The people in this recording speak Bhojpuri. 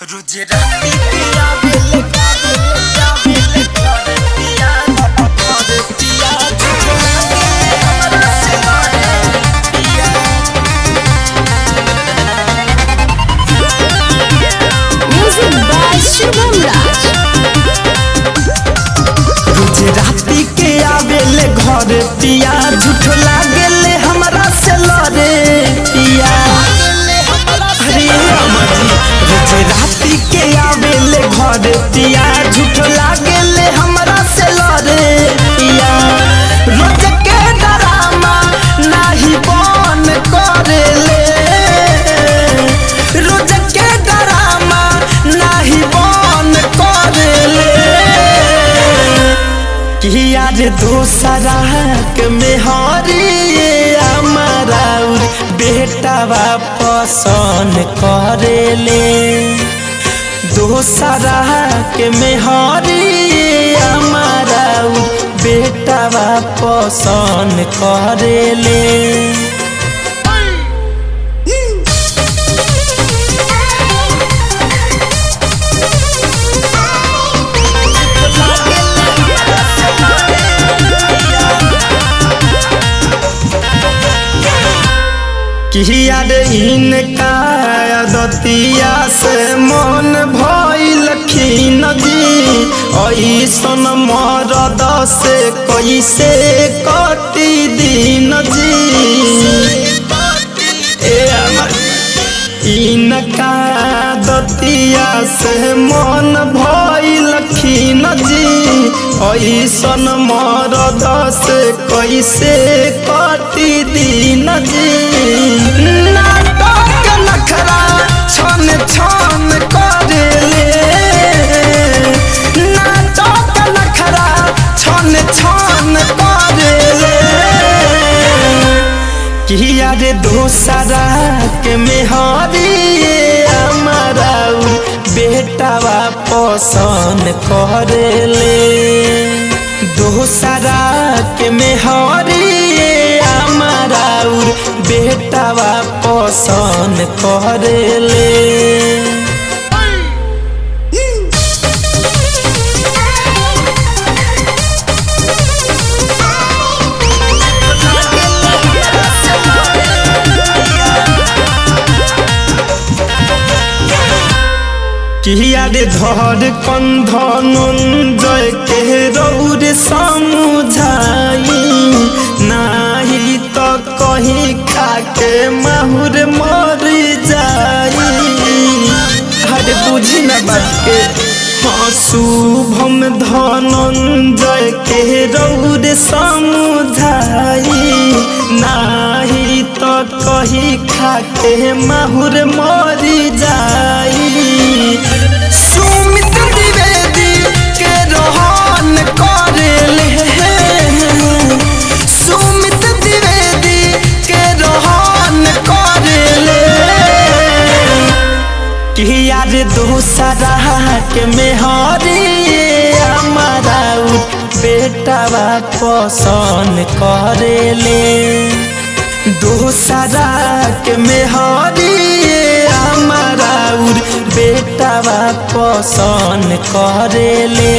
रोज राती पिया बेले का बेले कर पिया तुझे हमरा से मारे पिया। Music by Shubham Raj. रोज राती के आवेले घर पिया झूठ लागेले हमरा से लड़े पिया। अरे हमजी रोज राती के आवेले घर पिया झूठ लागेले हमरा से लड़े पिया। रोज के डरामा नाही बन करेले, रोज के डरामा नाही बन करेले। किया रे दोसरा के मेहरी हमारा बेटावा पसंद करेले। दोसरा के मेहरी हमारा बेटावा पसंद करेले। किया रे इनका दतिया से मन भइल खीन जी, ऐसन मरद से कैसे कटी दिन जी। इनका दतिया से मन भइल खीन जी, ऐसन मरद से कैसे कटी दिन जी। नाटक नखरा छन छन करेले, नाटक नखरा छन छन करेले। किया रे दोसरा के मेहरी हमारा बेटावा पसंद करेले। दोसरा के मेहरी हमारा बेटावा पसंद करेले। किया रे धर कंधनंजय के रौर समझाई, नाही तो कहीं खाके माहुर मर जाई। हरे बुझी न बात के हाँ शुभम धनंजय के रौर समझाई, नाही तो कहीं खाके माहुर मर जाई। सुमित द्विवेदी के रोहन करेले, सुमित द्विवेदी के रोहन करेले। किया रे दोसरा के मेहरी हमारा बेटावा पसंद करेले। दोसरा के मेहरी हमारा बेटावा पसंद करेले।